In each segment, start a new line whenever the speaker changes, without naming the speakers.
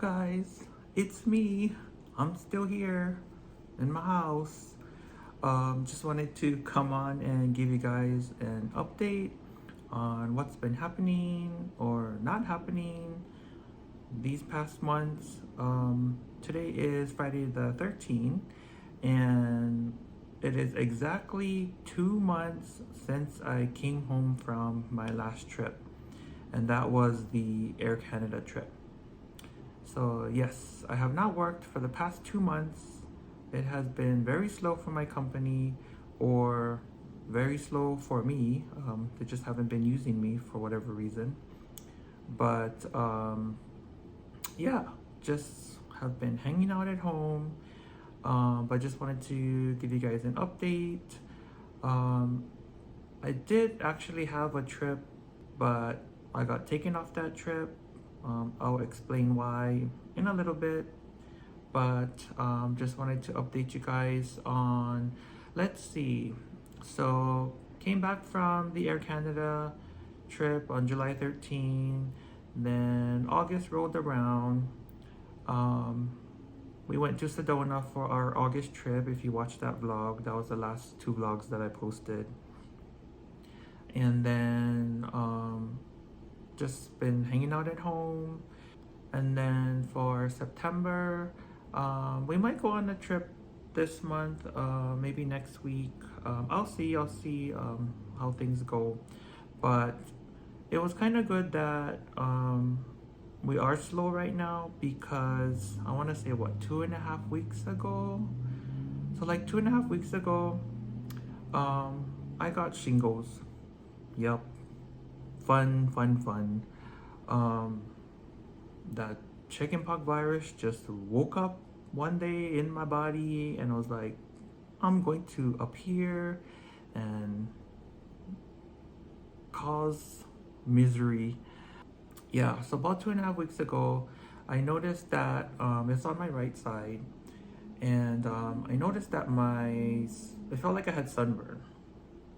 guys, it's me. I'm still here in my house. Just wanted to come on and give you guys an update on what's been happening or not happening these past months. Today is Friday the 13th, and it is exactly 2 months since I came home from my last trip, and that was the Air Canada trip. So yes, I have not worked for the past 2 months. It has been very slow for my company, or very slow for me. They just haven't been using me for whatever reason. But yeah, just have been hanging out at home. But just wanted to give you guys an update. Um, I did actually have a trip, but I got taken off that trip. I'll explain why in a little bit, but just wanted to update you guys on, let's see. So, came back from the Air Canada trip on July 13th, then August rolled around. Um, we went to Sedona for our August trip. If you watched that vlog, that was the last two vlogs that I posted. And then just been hanging out at home. And then for September, we might go on a trip this month, maybe next week. I'll see how things go. But it was kind of good that we are slow right now, because I want to say, what, 2.5 weeks ago? So, like 2.5 weeks ago, I got shingles. Yep. Fun, fun, fun. Um, that chickenpox virus just woke up one day in my body, and I was like, I'm going to appear and cause misery. Yeah, so about 2.5 weeks ago, I noticed that it's on my right side, and I noticed that it felt like I had sunburn.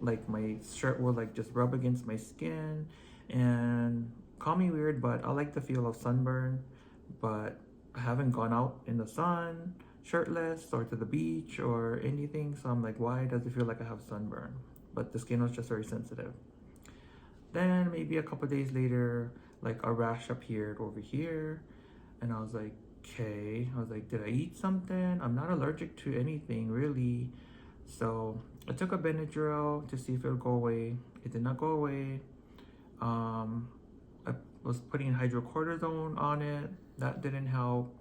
Like my shirt would like just rub against my skin, and call me weird, but I like the feel of sunburn. But I haven't gone out in the sun shirtless or to the beach or anything, so I'm like, why does it feel like I have sunburn? But the skin was just very sensitive. Then maybe a couple days later, like a rash appeared over here, and I was like, okay. I was like, did I eat something? I'm not allergic to anything really. So I took a Benadryl to see if it would go away. It did not go away. I was putting hydrocortisone on it. That didn't help.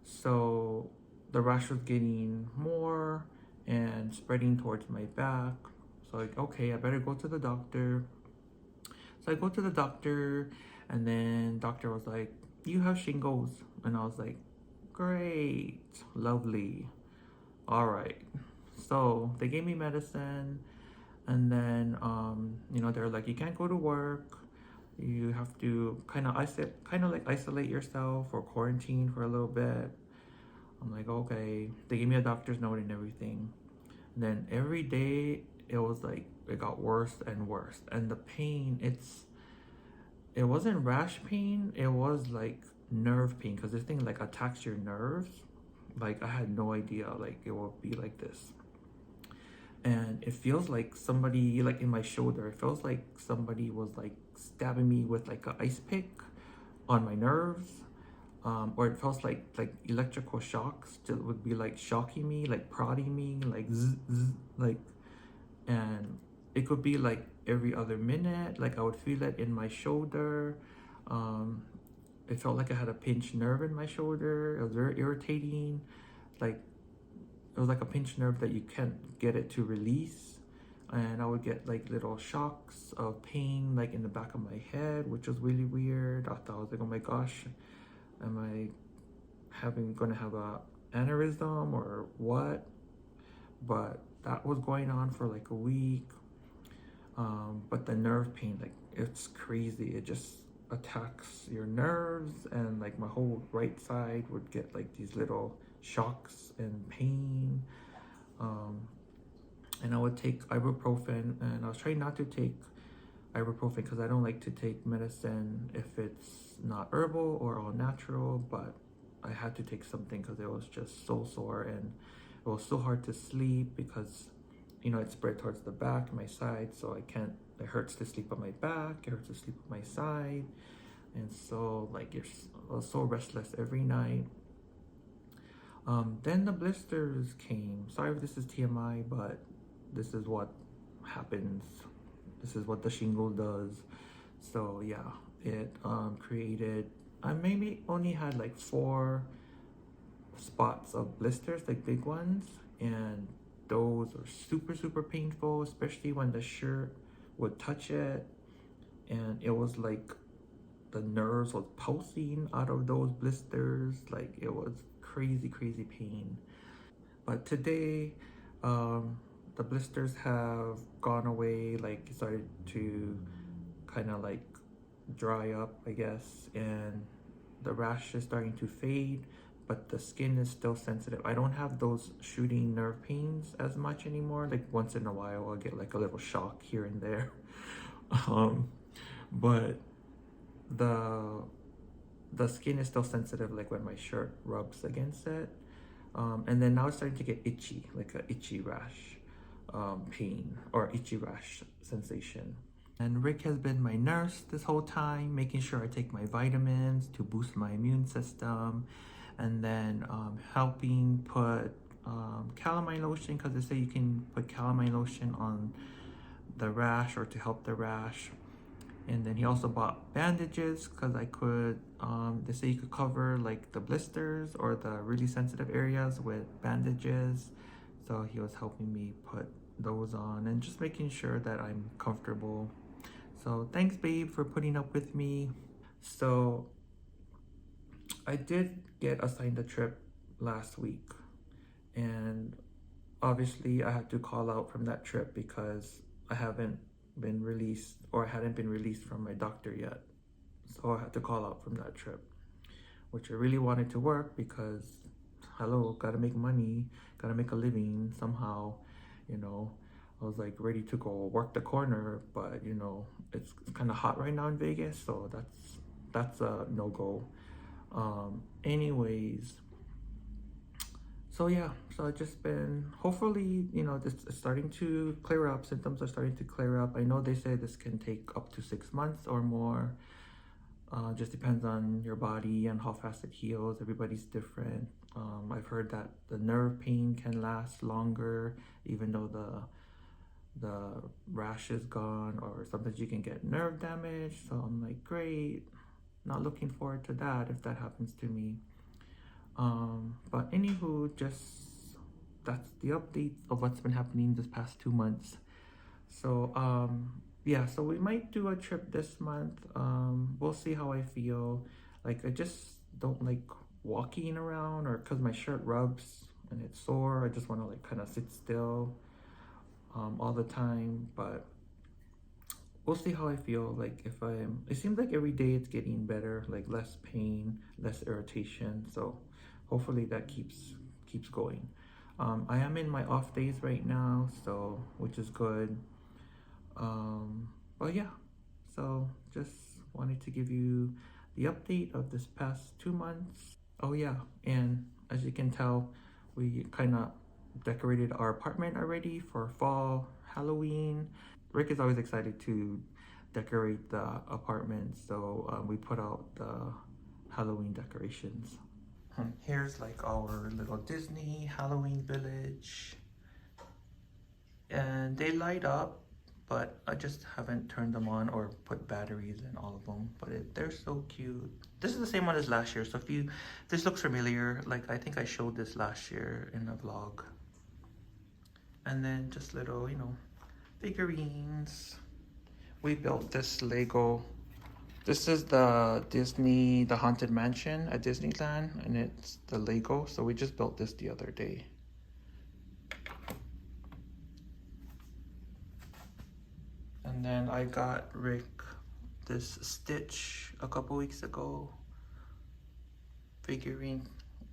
So the rash was getting more and spreading towards my back. So like, okay, I better go to the doctor. So I go to the doctor, and then doctor was like, you have shingles. And I was like, great, lovely. All right. So they gave me medicine, and then they're like, you can't go to work. You have to kind of isolate yourself or quarantine for a little bit. I'm like, okay. They gave me a doctor's note and everything. And then every day it was like it got worse and worse, and the pain, it wasn't rash pain. It was like nerve pain, because this thing like attacks your nerves. Like I had no idea like it would be like this. And it feels like somebody, like in my shoulder, it feels like somebody was like stabbing me with like an ice pick on my nerves. Or it feels like electrical shocks just would be like shocking me, like prodding me, like zzz, zzz, like. And it could be like every other minute, like I would feel it in my shoulder. It felt like I had a pinched nerve in my shoulder. It was very irritating. Like it was like a pinched nerve that you can't get it to release. And I would get like little shocks of pain like in the back of my head, which was really weird. I thought, I was like, oh my gosh, am I gonna have a aneurysm or what? But that was going on for like a week. But the nerve pain, like it's crazy. It just attacks your nerves, and like my whole right side would get like these little shocks and pain. And I would take ibuprofen, and I was trying not to take ibuprofen because I don't like to take medicine if it's not herbal or all natural, but I had to take something because it was just so sore and it was so hard to sleep because it spread towards the back, my side, so I can't. It hurts to sleep on my back. It hurts to sleep on my side, and so like I was so restless every night. Then the blisters came. Sorry if this is TMI, but this is what happens. This is what the shingle does. So yeah, it created. I maybe only had like 4 spots of blisters, like big ones, and those are super painful, especially when the shirt would touch it, and it was like the nerves was pulsing out of those blisters. Like it was crazy pain. But today, um, the blisters have gone away. Like it started to kind of like dry up, I guess, and the rash is starting to fade, but the skin is still sensitive. I don't have those shooting nerve pains as much anymore. Like once in a while, I'll get like a little shock here and there. um, but the the skin is still sensitive, like when my shirt rubs against it. And then now it's starting to get itchy, like a itchy rash pain or itchy rash sensation. And Rick has been my nurse this whole time, making sure I take my vitamins to boost my immune system, and then helping put calamine lotion, because they say you can put calamine lotion on the rash or to help the rash. And then he also bought bandages because I could, they say you could cover like the blisters or the really sensitive areas with bandages. So he was helping me put those on and just making sure that I'm comfortable. So thanks, babe, for putting up with me. So I did get assigned a trip last week, and obviously I had to call out from that trip because I haven't been released, or I hadn't been released from my doctor yet. So I had to call out from that trip, which I really wanted to work because, hello, gotta make money, gotta make a living somehow, you know. I was like ready to go work the corner, but it's kind of hot right now in Vegas, so that's a no go. Anyways, so yeah, so I've just been, hopefully, this is starting to clear up. Symptoms are starting to clear up. I know they say this can take up to 6 months or more. Just depends on your body and how fast it heals. Everybody's different. I've heard that the nerve pain can last longer, even though the rash is gone, or sometimes you can get nerve damage. So I'm like, great. Not looking forward to that if that happens to me. But anywho, just that's the update of what's been happening this past 2 months. So yeah, so we might do a trip this month. We'll see how I feel. Like I just don't like walking around, or because my shirt rubs and it's sore. I just want to like kind of sit still all the time. But we'll see how I feel. Like if it seems like every day it's getting better, like less pain, less irritation. So hopefully that keeps going. I am in my off days right now, so which is good. But yeah, so just wanted to give you the update of this past 2 months. Oh yeah, and as you can tell, we kind of decorated our apartment already for fall, Halloween. Rick is always excited to decorate the apartment, so we put out the Halloween decorations. Here's like our little Disney Halloween village, and they light up, but I just haven't turned them on or put batteries in all of them. But they're so cute. This is the same one as last year, so if this looks familiar, like I think I showed this last year in a vlog. And then just little, figurines. We built this Lego. This is the Haunted Mansion at Disneyland, and it's the Lego. So we just built this the other day. And then I got Rick this Stitch a couple weeks ago figurine,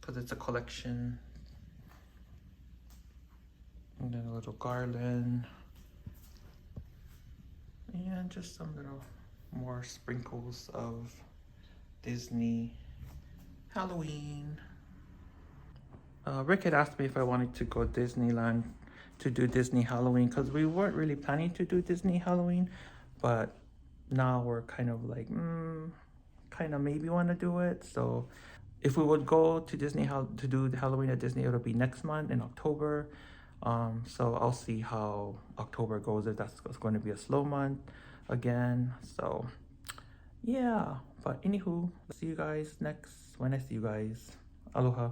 because it's a collection. And then a little garland. And just some little more sprinkles of Disney Halloween. Rick had asked me if I wanted to go Disneyland to do Disney Halloween because we weren't really planning to do Disney Halloween, but now we're kind of like, kind of maybe want to do it. So if we would go to Disney to do the Halloween at Disney, it'll be next month in October. So I'll see how October goes, if that's going to be a slow month again. So yeah, but anywho, see you guys when I see you guys. Aloha.